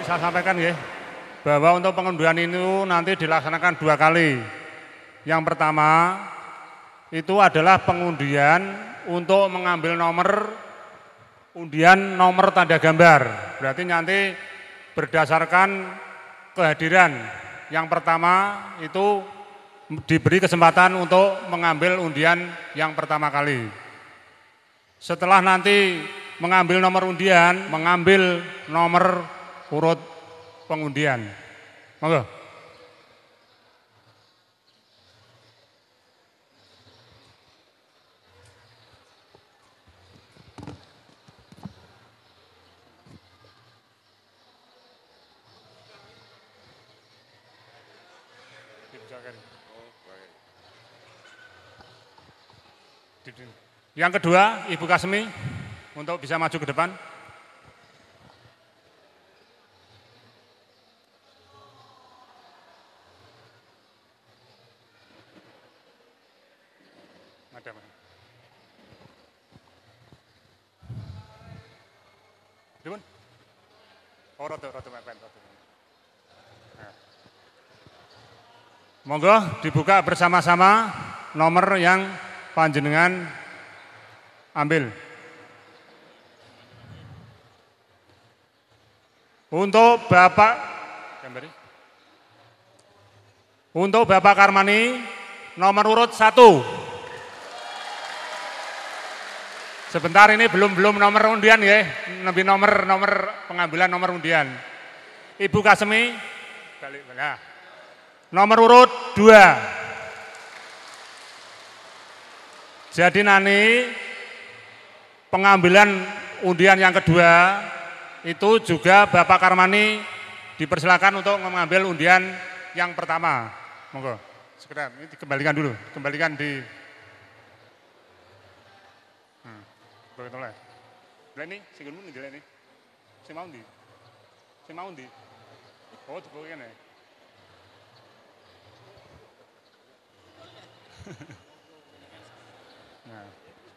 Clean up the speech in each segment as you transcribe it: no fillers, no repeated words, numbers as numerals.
saya sampaikan ya, bahwa untuk pengundian itu nanti dilaksanakan 2 kali. Yang pertama itu adalah pengundian untuk mengambil nomor undian nomor tanda gambar. Berarti nanti berdasarkan kehadiran. Yang pertama itu diberi kesempatan untuk mengambil undian yang pertama kali. Setelah nanti mengambil nomor undian, mengambil nomor urut pengundian. Monggo. Yang kedua, Ibu Kasmi untuk bisa maju ke depan. Ada, Mas. Dipun. Oh, roto mepen. Nah. Monggo dibuka bersama-sama nomor yang panjenengan ambil. Untuk Bapak Karmani nomor urut 1. Sebentar, ini belum nomor undian ya, lebih nomor pengambilan nomor undian. Ibu Kasmi balik. Nah. Nomor urut 2. Jadi nanti pengambilan undian yang kedua itu juga Bapak Karmani dipersilakan untuk mengambil undian yang pertama. Monggo. Sekedar ini dikembalikan dulu, kembalikan di. Boleh. Lah ini singgunmu nih ini. Si mau ndi? Oh, dibuka kene. Nah,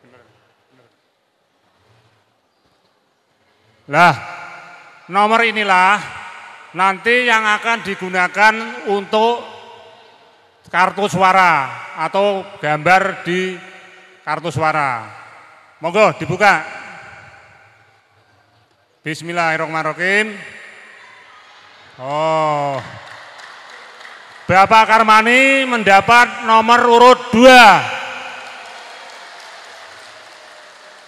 bener. Lah, nomor inilah nanti yang akan digunakan untuk kartu suara atau gambar di kartu suara. Monggo dibuka. Bismillahirrahmanirrahim. Oh. Bapak Karmani mendapat nomor urut 2.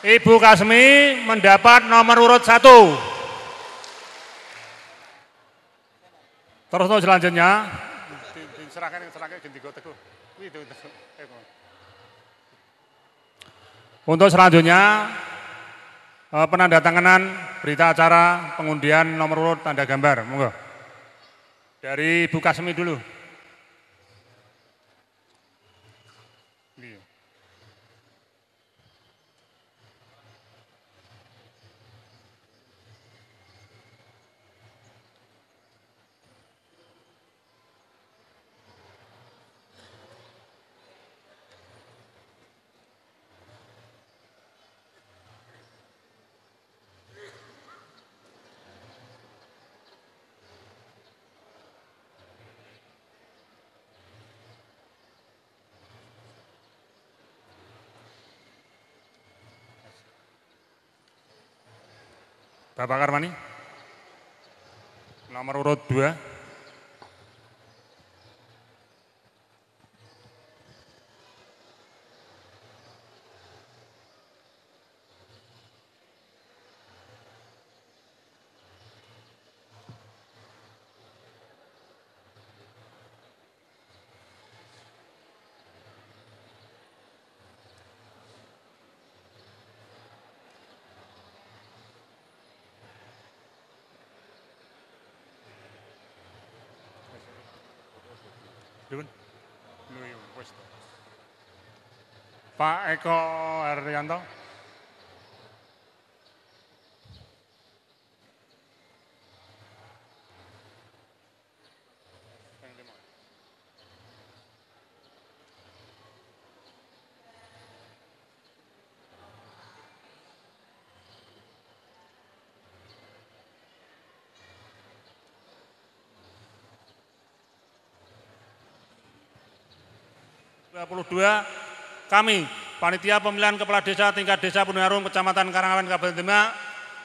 Ibu Kasmi mendapat nomor urut 1. Terus selanjutnya diserahkan ganti goteku. Untuk selanjutnya penandatanganan berita acara pengundian nomor urut tanda gambar. Monggo. Dari Ibu Kasmi dulu. Bapak Karmani, nomor urut 2. Pak Eko Haryanto. 2022 kami Panitia Pemilihan Kepala Desa tingkat Desa Pundarum Kecamatan Karangawen Kabupaten Demak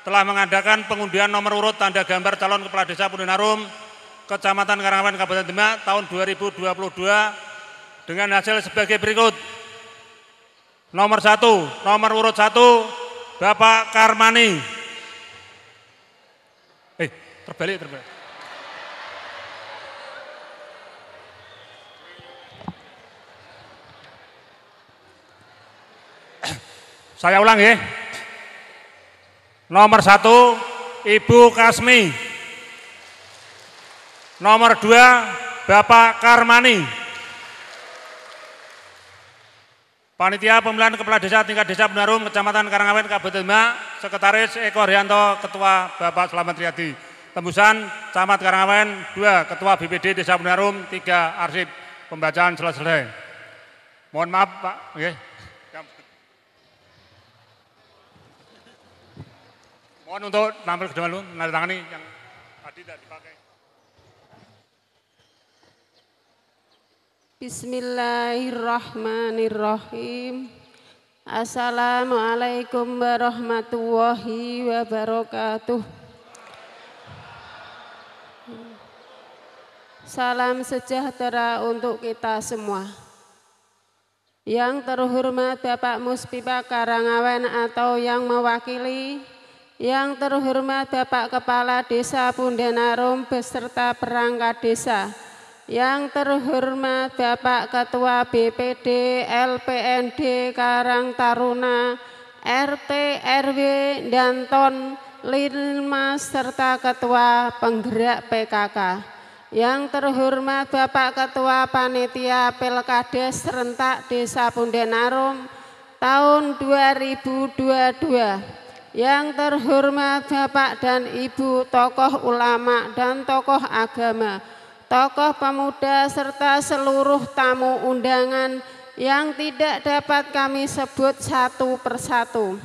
telah mengadakan pengundian nomor urut tanda gambar calon Kepala Desa Pundarum Kecamatan Karangawen Kabupaten Demak tahun 2022 dengan hasil sebagai berikut. Nomor 1, nomor urut 1 Bapak Karmani. Terbalik. Saya ulang ya. Nomor 1 Ibu Kasmi. Nomor 2 Bapak Karmani. Panitia Pemilihan Kepala Desa tingkat Desa Pundarum Kecamatan Karangawen Kabupaten Demak, Sekretaris Eko Haryanto, Ketua Bapak Slamet Riyadi. Tembusan Camat Karangawen, 2 Ketua BPD Desa Pundarum, 3 arsip. Pembacaan selesai. Mohon maaf Pak. Okay. Mohon untuk tampil ke depan dulu, menandatangani yang tadi tidak dipakai. Bismillahirrahmanirrahim. Assalamualaikum warahmatullahi wabarakatuh. Salam sejahtera untuk kita semua. Yang terhormat Bapak Muspipah Karangawen atau yang mewakili, yang terhormat Bapak Kepala Desa Pundarum beserta perangkat desa, yang terhormat Bapak Ketua BPD LPND Karang Taruna, RT, RW, dan TON, Linmas, serta Ketua Penggerak PKK. Yang terhormat Bapak Ketua Panitia Pilkades Serentak Desa Pundarum tahun 2022. Yang terhormat Bapak dan Ibu tokoh ulama dan tokoh agama, tokoh pemuda serta seluruh tamu undangan yang tidak dapat kami sebut satu persatu.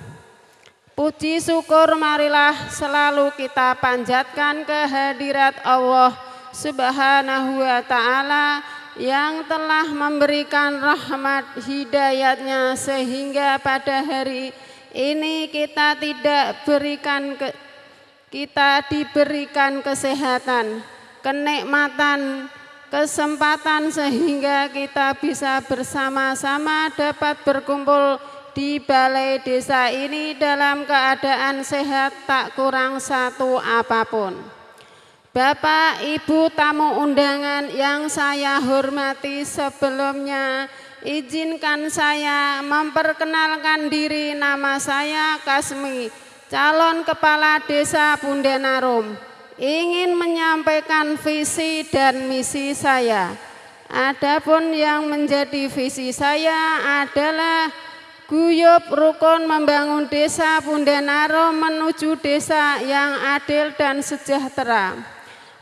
Puji syukur marilah selalu kita panjatkan kehadirat Allah Subhanahu wa Ta'ala yang telah memberikan rahmat hidayatnya sehingga pada hari ini kita diberikan kesehatan, kenikmatan, kesempatan sehingga kita bisa bersama-sama dapat berkumpul di balai desa ini dalam keadaan sehat tak kurang satu apapun. Bapak, Ibu tamu undangan yang saya hormati, sebelumnya izinkan saya memperkenalkan diri. Nama saya Kasmi, calon Kepala Desa Pundarum. Ingin menyampaikan visi dan misi saya. Adapun yang menjadi visi saya adalah guyub rukun membangun Desa Pundarum menuju desa yang adil dan sejahtera.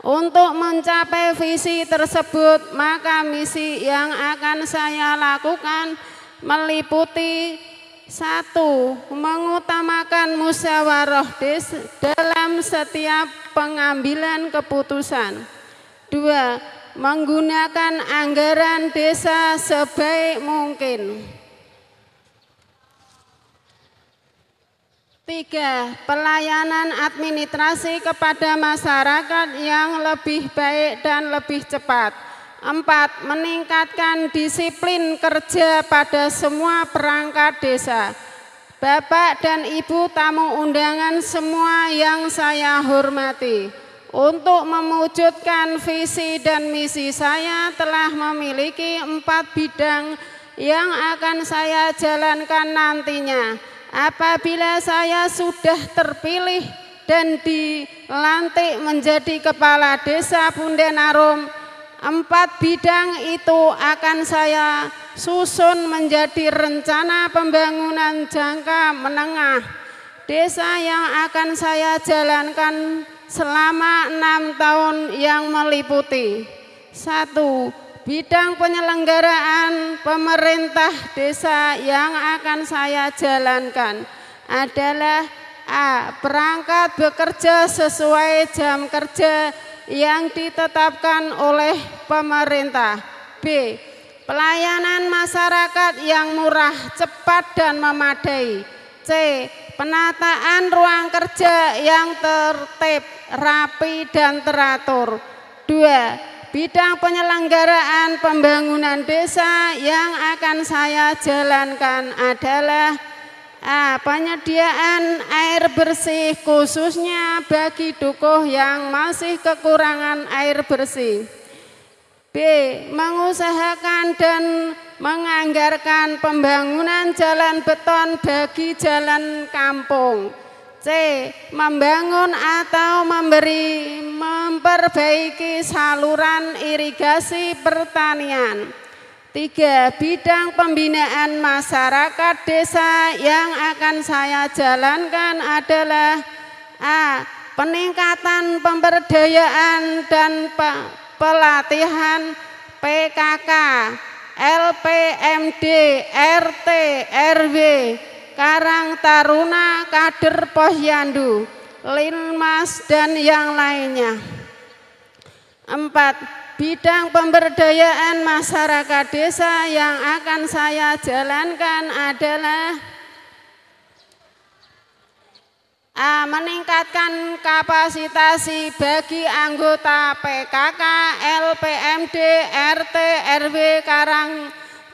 Untuk mencapai visi tersebut, maka misi yang akan saya lakukan meliputi 1. Mengutamakan musyawarah desa dalam setiap pengambilan keputusan. 2. Menggunakan anggaran desa sebaik mungkin. 3. Pelayanan administrasi kepada masyarakat yang lebih baik dan lebih cepat. 4. Meningkatkan disiplin kerja pada semua perangkat desa. Bapak dan Ibu tamu undangan semua yang saya hormati, untuk mewujudkan visi dan misi saya telah memiliki 4 bidang yang akan saya jalankan nantinya. Apabila saya sudah terpilih dan dilantik menjadi Kepala Desa Pundarum, 4 bidang itu akan saya susun menjadi rencana pembangunan jangka menengah desa yang akan saya jalankan selama 6 tahun yang meliputi. 1. Bidang penyelenggaraan pemerintah desa yang akan saya jalankan adalah A. Perangkat bekerja sesuai jam kerja yang ditetapkan oleh pemerintah. B. Pelayanan masyarakat yang murah, cepat dan memadai. C. Penataan ruang kerja yang tertib, rapi dan teratur. 2. Bidang penyelenggaraan pembangunan desa yang akan saya jalankan adalah A. Penyediaan air bersih khususnya bagi dukuh yang masih kekurangan air bersih. B. Mengusahakan dan menganggarkan pembangunan jalan beton bagi jalan kampung. C. Membangun atau memperbaiki saluran irigasi pertanian. 3. Bidang pembinaan masyarakat desa yang akan saya jalankan adalah A. Peningkatan pemberdayaan dan pelatihan PKK, LPMD, RT, RW, Karang Taruna, Kader Posyandu, Linmas dan yang lainnya. 4. Bidang pemberdayaan masyarakat desa yang akan saya jalankan adalah A. Meningkatkan kapasitasi bagi anggota PKK, LPMD, RT, RW, Karang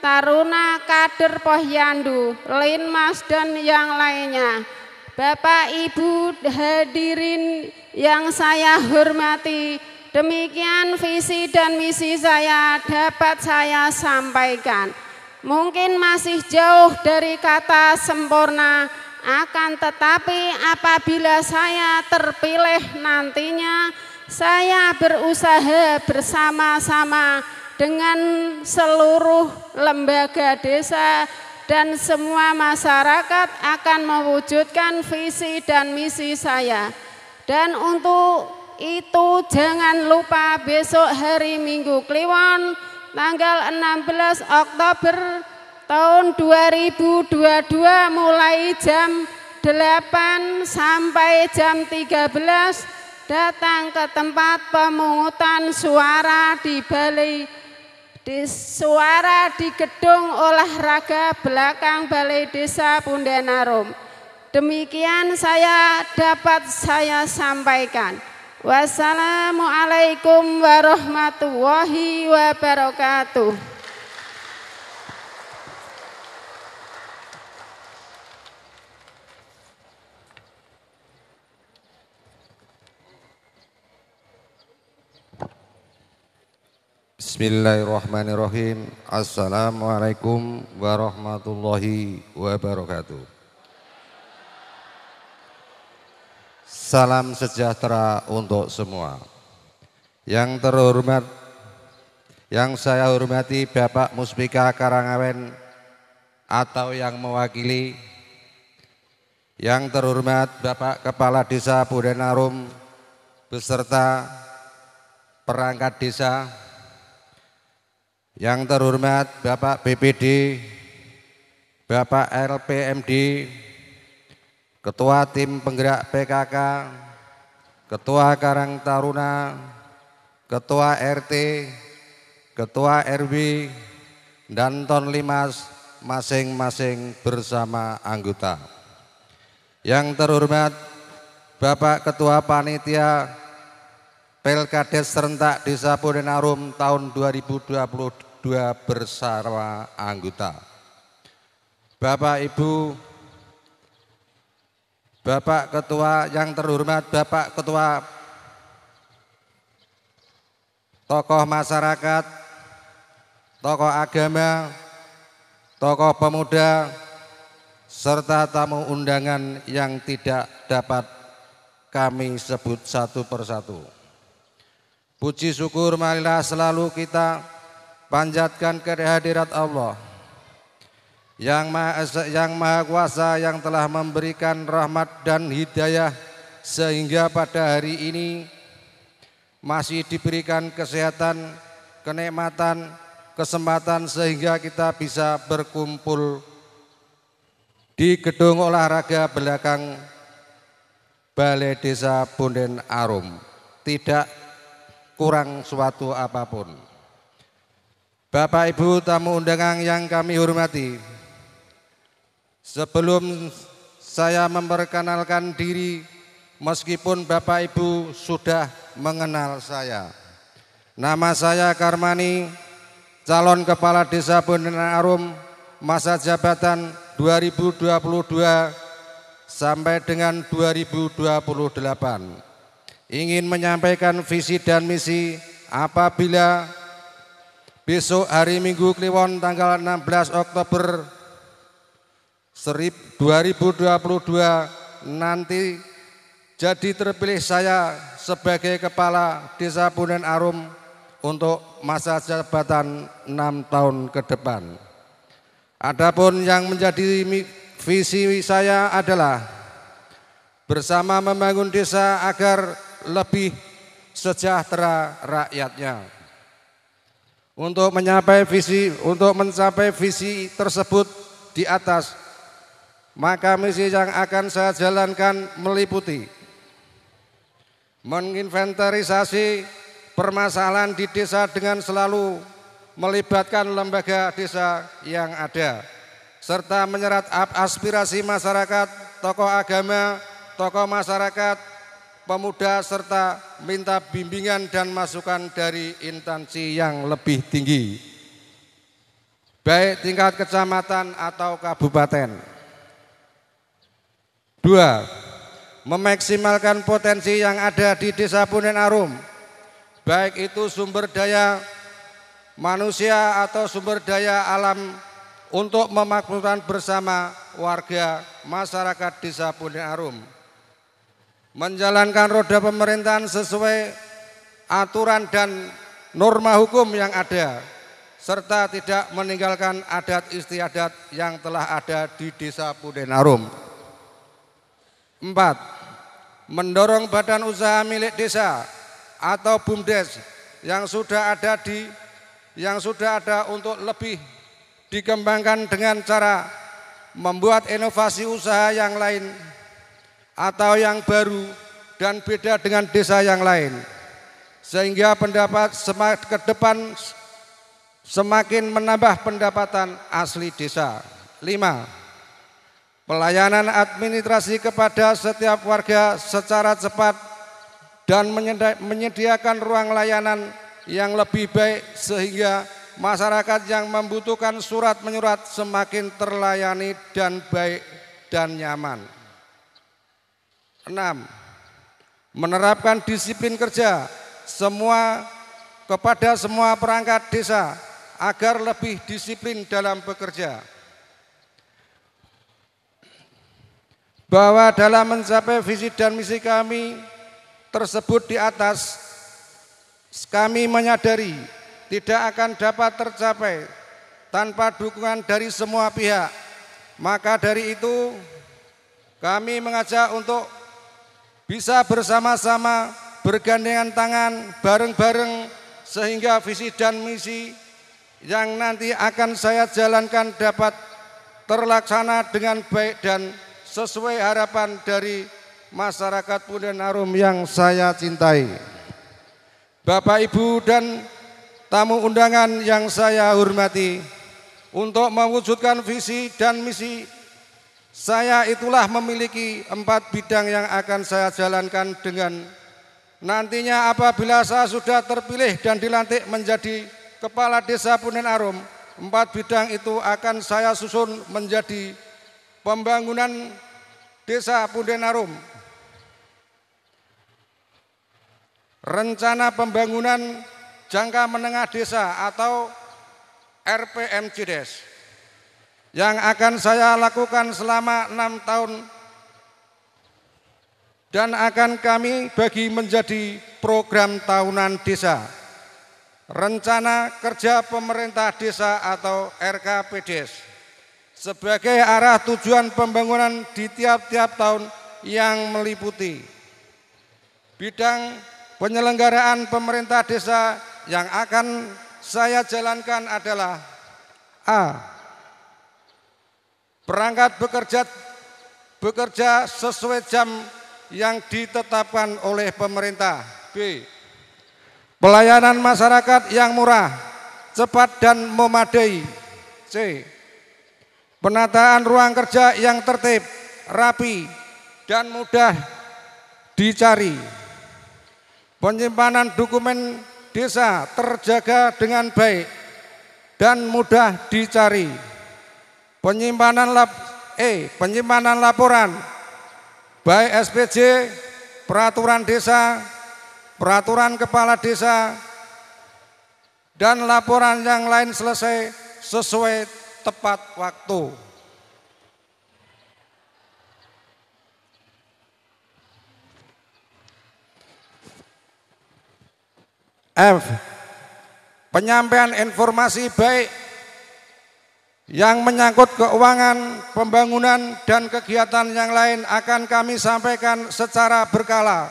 Taruna, Kader Posyandu, Linmas dan yang lainnya. Bapak Ibu hadirin yang saya hormati, demikian visi dan misi saya dapat saya sampaikan. Mungkin masih jauh dari kata sempurna, akan tetapi apabila saya terpilih nantinya, saya berusaha bersama-sama dengan seluruh lembaga desa dan semua masyarakat akan mewujudkan visi dan misi saya. Dan untuk itu jangan lupa besok hari Minggu Kliwon tanggal 16 Oktober tahun 2022 mulai jam 8 sampai jam 13 datang ke tempat pemungutan suara di suara di gedung olahraga belakang Balai Desa Pundenarum. Demikian dapat saya sampaikan. Wassalamualaikum warahmatullahi wabarakatuh. Bismillahirrahmanirrahim. Assalamualaikum warahmatullahi wabarakatuh. Salam sejahtera untuk semua. Yang terhormat, yang saya hormati Bapak Muspika Karangawen atau yang mewakili. Yang terhormat Bapak Kepala Desa Pundenarum beserta perangkat desa. Yang terhormat Bapak BPD, Bapak LPMD, Ketua Tim Penggerak PKK, Ketua Karang Taruna, Ketua RT, Ketua RW, dan Ton Limas masing-masing bersama anggota. Yang terhormat Bapak Ketua Panitia Pelkades Serentak Desa Pundenarum tahun 2022 bersama anggota. Bapak Ibu, Bapak Ketua, yang terhormat Bapak Ketua tokoh masyarakat, tokoh agama, tokoh pemuda, serta tamu undangan yang tidak dapat kami sebut satu persatu. Puji syukur marilah selalu kita panjatkan kehadirat Allah yang Maha Kuasa, yang telah memberikan rahmat dan hidayah sehingga pada hari ini masih diberikan kesehatan, kenikmatan, kesempatan sehingga kita bisa berkumpul di gedung olahraga belakang Balai Desa Pundenarum. Tidak kurang suatu apapun. Bapak Ibu tamu undangan yang kami hormati, sebelum saya memperkenalkan diri, meskipun Bapak Ibu sudah mengenal saya. Nama saya Karmani, calon Kepala Desa Bundaran Arum, masa jabatan 2022 sampai dengan 2028. Ingin menyampaikan visi dan misi apabila besok hari Minggu Kliwon tanggal 16 Oktober 2022 nanti jadi terpilih saya sebagai Kepala Desa Bundaran Arum untuk masa jabatan 6 tahun ke depan. Adapun yang menjadi visi saya adalah bersama membangun desa agar lebih sejahtera rakyatnya. Untuk mencapai visi tersebut di atas, maka misi yang akan saya jalankan meliputi menginventarisasi permasalahan di desa dengan selalu melibatkan lembaga desa yang ada, serta menyerap aspirasi masyarakat, tokoh agama, tokoh masyarakat, pemuda, serta minta bimbingan dan masukan dari instansi yang lebih tinggi, baik tingkat kecamatan atau kabupaten. 2. Memaksimalkan potensi yang ada di Desa Bundaran Arum, baik itu sumber daya manusia atau sumber daya alam, untuk memakmurkan bersama warga masyarakat Desa Bundaran Arum. Menjalankan roda pemerintahan sesuai aturan dan norma hukum yang ada, serta tidak meninggalkan adat istiadat yang telah ada di Desa Bundaran Arum. 4. Mendorong badan usaha milik desa atau BUMDes yang sudah ada untuk lebih dikembangkan dengan cara membuat inovasi usaha yang lain atau yang baru dan beda dengan desa yang lain, sehingga pendapat ke depan semakin menambah pendapatan asli desa. 5. Pelayanan administrasi kepada setiap warga secara cepat dan menyediakan ruang layanan yang lebih baik sehingga masyarakat yang membutuhkan surat menyurat semakin terlayani dan baik dan nyaman. 6. Menerapkan disiplin kerja kepada semua perangkat desa agar lebih disiplin dalam bekerja. Bahwa dalam mencapai visi dan misi kami tersebut di atas, kami menyadari tidak akan dapat tercapai tanpa dukungan dari semua pihak. Maka dari itu kami mengajak untuk bisa bersama-sama bergandengan tangan bareng-bareng sehingga visi dan misi yang nanti akan saya jalankan dapat terlaksana dengan baik dan sesuai harapan dari masyarakat Bundaran Arum yang saya cintai. Bapak, Ibu, dan tamu undangan yang saya hormati, untuk mewujudkan visi dan misi saya itulah memiliki 4 bidang yang akan saya jalankan dengan nantinya apabila saya sudah terpilih dan dilantik menjadi Kepala Desa Bundaran Arum. 4 bidang itu akan saya susun menjadi pembangunan Desa Bundaran Arum, rencana pembangunan jangka menengah desa atau RPMJDes yang akan saya lakukan selama 6 tahun dan akan kami bagi menjadi program tahunan desa, rencana kerja pemerintah desa atau RKPDes, sebagai arah tujuan pembangunan di tiap-tiap tahun yang meliputi bidang penyelenggaraan pemerintah desa yang akan saya jalankan adalah: A. Perangkat bekerja sesuai jam yang ditetapkan oleh pemerintah. B. Pelayanan masyarakat yang murah cepat dan memadai. C. Penataan ruang kerja yang tertib, rapi, dan mudah dicari. Penyimpanan dokumen desa terjaga dengan baik dan mudah dicari. Penyimpanan laporan baik SPJ, peraturan desa, peraturan kepala desa, dan laporan yang lain selesai sesuai tepat waktu. F. Penyampaian informasi baik yang menyangkut keuangan, pembangunan, dan kegiatan yang lain akan kami sampaikan secara berkala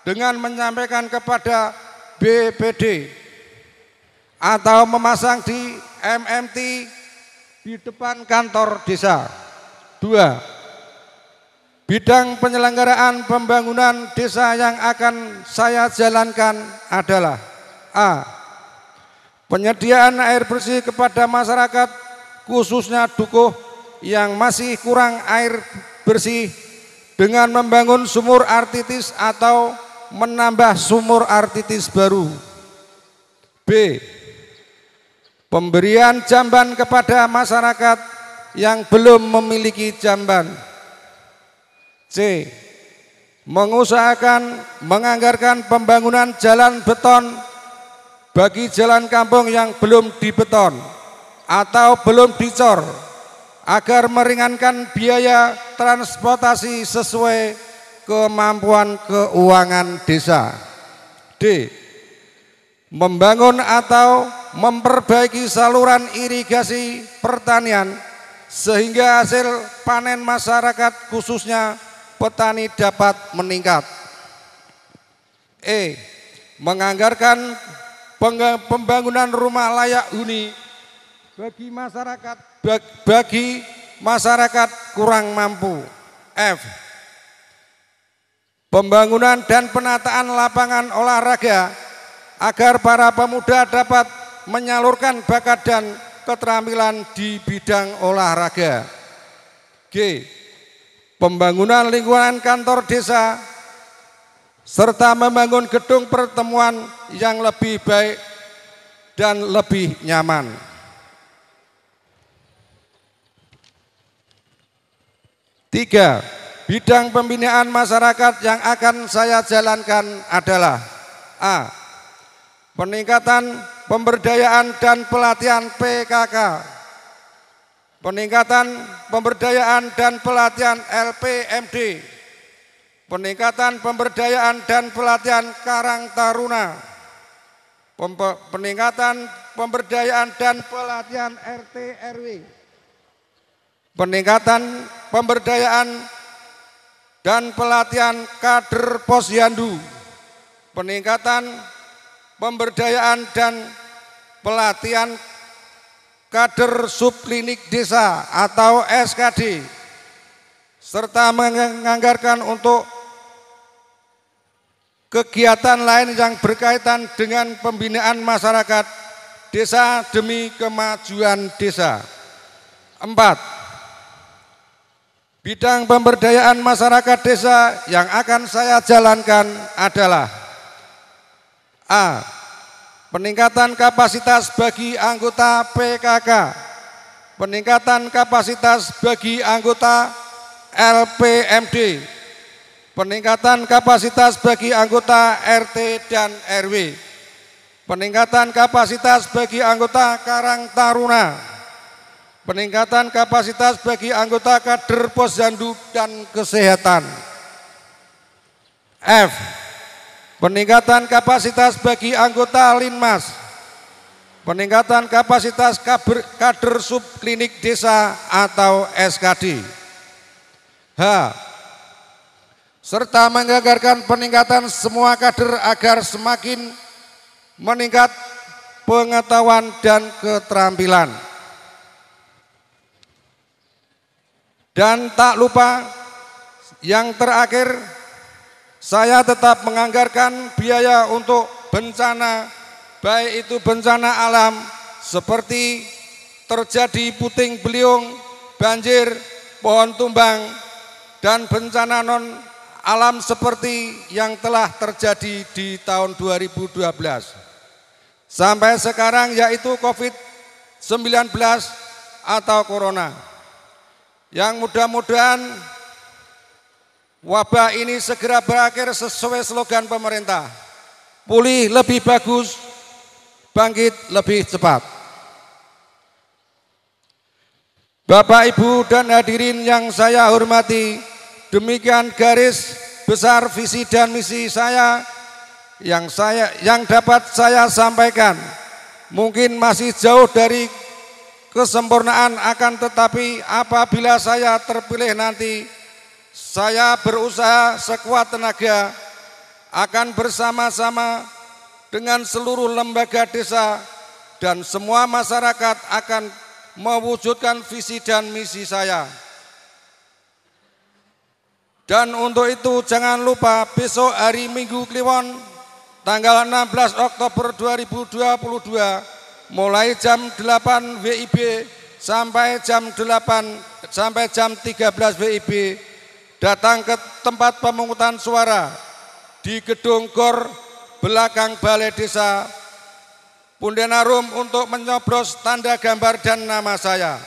dengan menyampaikan kepada BPD atau memasang di MMT di depan kantor desa. 2. Bidang penyelenggaraan pembangunan desa yang akan saya jalankan adalah A. Penyediaan air bersih kepada masyarakat khususnya dukuh yang masih kurang air bersih dengan membangun sumur artitis atau menambah sumur artitis baru. B. Pemberian jamban kepada masyarakat yang belum memiliki jamban. C. Mengusahakan menganggarkan pembangunan jalan beton bagi jalan kampung yang belum dibeton atau belum dicor agar meringankan biaya transportasi sesuai kemampuan keuangan desa. D. Membangun atau memperbaiki saluran irigasi pertanian sehingga hasil panen masyarakat khususnya petani dapat meningkat. E. Menganggarkan pembangunan rumah layak huni bagi masyarakat kurang mampu. F. Pembangunan dan penataan lapangan olahraga agar para pemuda dapat menyalurkan bakat dan keterampilan di bidang olahraga. G. Pembangunan lingkungan kantor desa serta membangun gedung pertemuan yang lebih baik dan lebih nyaman. Tiga, bidang pembinaan masyarakat yang akan saya jalankan adalah A. Peningkatan pemberdayaan dan pelatihan PKK, peningkatan pemberdayaan dan pelatihan LPMD, peningkatan pemberdayaan dan pelatihan Karang Taruna, peningkatan pemberdayaan dan pelatihan RT RW, peningkatan pemberdayaan dan pelatihan kader posyandu, peningkatan pemberdayaan dan pelatihan kader subklinik desa atau SKD, serta menganggarkan untuk kegiatan lain yang berkaitan dengan pembinaan masyarakat desa demi kemajuan desa. 4. Bidang pemberdayaan masyarakat desa yang akan saya jalankan adalah A. Peningkatan kapasitas bagi anggota PKK, peningkatan kapasitas bagi anggota LPMD, peningkatan kapasitas bagi anggota RT dan RW, peningkatan kapasitas bagi anggota Karang Taruna, peningkatan kapasitas bagi anggota kader posyandu dan kesehatan. F. Peningkatan kapasitas bagi anggota Linmas, peningkatan kapasitas kader subklinik desa atau SKD. H. Serta menganggarkan peningkatan semua kader agar semakin meningkat pengetahuan dan keterampilan. Dan tak lupa yang terakhir, saya tetap menganggarkan biaya untuk bencana, baik itu bencana alam seperti terjadi puting beliung, banjir, pohon tumbang, dan bencana non alam seperti yang telah terjadi di tahun 2012 sampai sekarang, yaitu COVID-19 atau Corona. Yang mudah-mudahan wabah ini segera berakhir sesuai slogan pemerintah, pulih lebih bagus, bangkit lebih cepat. Bapak, Ibu, dan hadirin yang saya hormati, demikian garis besar visi dan misi saya yang dapat saya sampaikan. Mungkin masih jauh dari kesempurnaan, akan tetapi apabila saya terpilih nanti, saya berusaha sekuat tenaga akan bersama-sama dengan seluruh lembaga desa dan semua masyarakat akan mewujudkan visi dan misi saya. Dan untuk itu jangan lupa besok hari Minggu Kliwon tanggal 16 Oktober 2022 mulai jam 8 WIB sampai jam 13 WIB datang ke tempat pemungutan suara di Gedung GOR belakang Balai Desa Pundenarum untuk menyoblos tanda gambar dan nama saya.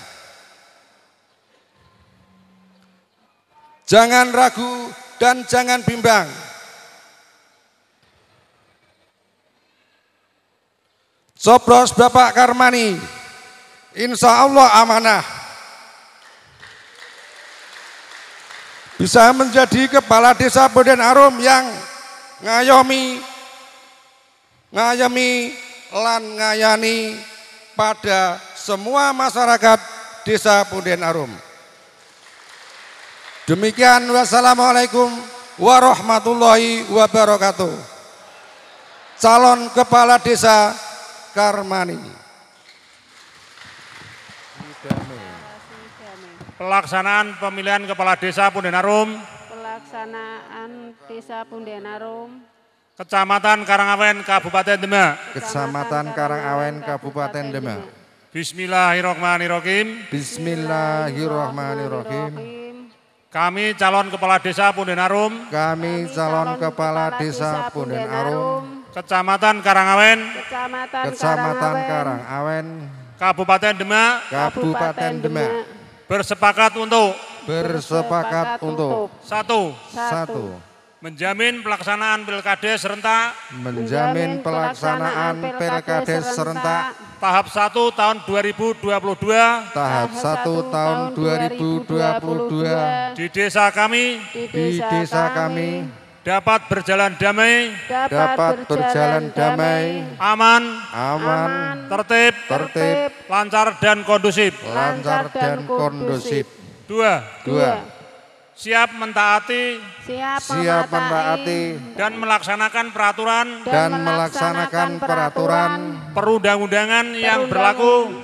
Jangan ragu dan jangan bimbang. Coblos Bapak Karmani, insya Allah amanah. Bisa menjadi kepala desa Pundenarum yang ngayomi lan ngayani pada semua masyarakat desa Pundenarum. Demikian, wassalamualaikum warahmatullahi wabarakatuh. Calon Kepala Desa Karmani. Pelaksanaan pemilihan Kepala Desa Pundenarum. Pelaksanaan Desa Pundenarum. Kecamatan Karangawen, Kabupaten Demak. Kecamatan Karangawen, Kabupaten Demak. Bismillahirrahmanirrahim. Bismillahirrahmanirrahim. Kami calon Kepala Desa Pundenarum. Kami calon Kepala Desa Pundenarum. Kecamatan Karangawen. Kecamatan Karangawen, Kabupaten Demak. Kabupaten Demak. Bersepakat untuk satu, menjamin pelaksanaan Pilkades serentak tahap 1 tahun 2022 di desa kami dapat berjalan damai, aman, tertib, lancar dan kondusif. 2. Siap mentaati dan melaksanakan peraturan perundang-undangan yang berlaku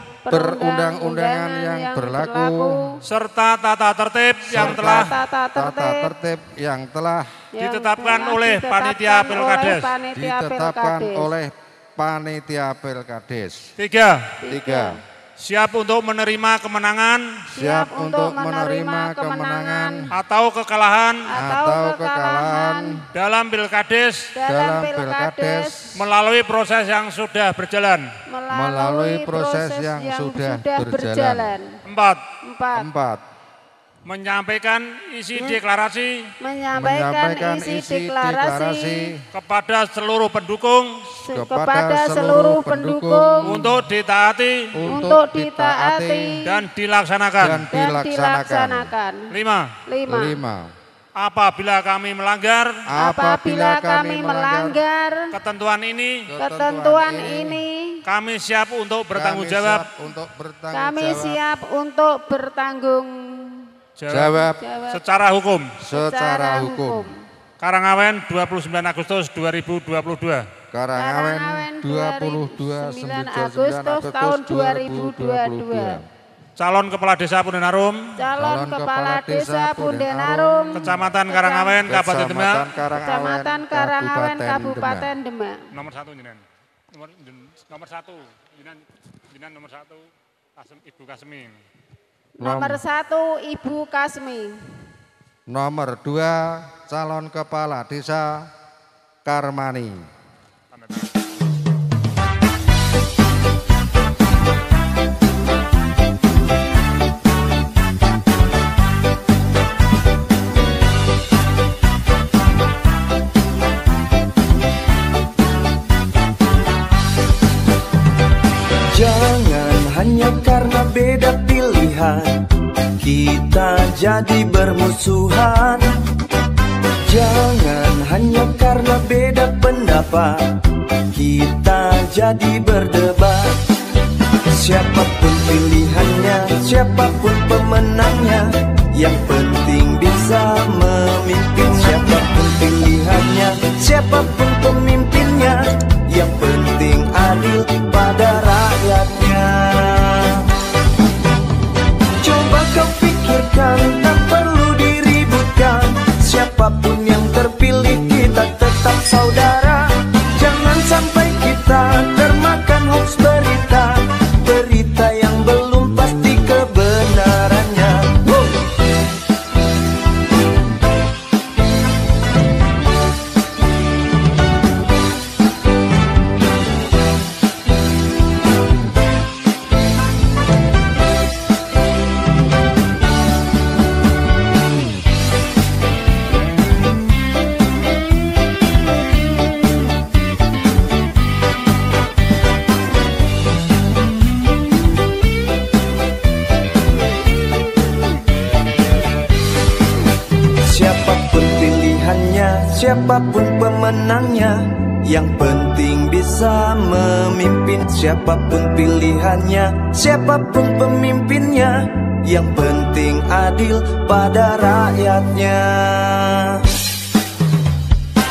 serta tata tertib yang telah ditetapkan oleh panitia Pilkades. 3. Siap untuk menerima kemenangan atau kekalahan dalam Pilkades melalui proses yang sudah berjalan. 4. Menyampaikan isi deklarasi kepada seluruh pendukung untuk ditaati dan dilaksanakan. 5. Apabila kami melanggar ketentuan ini, kami siap untuk bertanggung jawab. Secara hukum. Karangawen 29 Agustus 2022. Karangawen 29 Agustus tahun 2022. Calon Kepala Desa Pundenarum. Kecamatan Karangawen, Kabupaten Demak. Kecamatan Karangawen, Kabupaten Demak. Nomor 1 jenengan. Nomor 1, Jinan nomor 1, Ibu Kasmi. Nomor 1 Ibu Kasmi. Nomor 2 calon kepala desa Karmani. Jangan hanya karena beda pilihan kita jadi bermusuhan. Jangan hanya karena beda pendapat kita jadi berdebat. Siapapun pilihannya, siapapun pemenangnya, yang penting bisa memimpin. Siapapun pilihannya, siapapun pemimpinnya, yang penting adil pada rakyatnya. Coba kau pikirkan, tak perlu diributkan. Siapapun yang terpilih kita tetap saudara. Jangan sampai kita termakan hoax berita, berita yang belum pasti kebenarannya. Siapapun pemenangnya, yang penting bisa memimpin. Siapapun pilihannya, siapapun pemimpinnya, yang penting adil pada rakyatnya.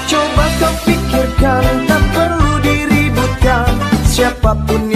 Coba kau pikirkan, tak perlu diributkan. Siapapun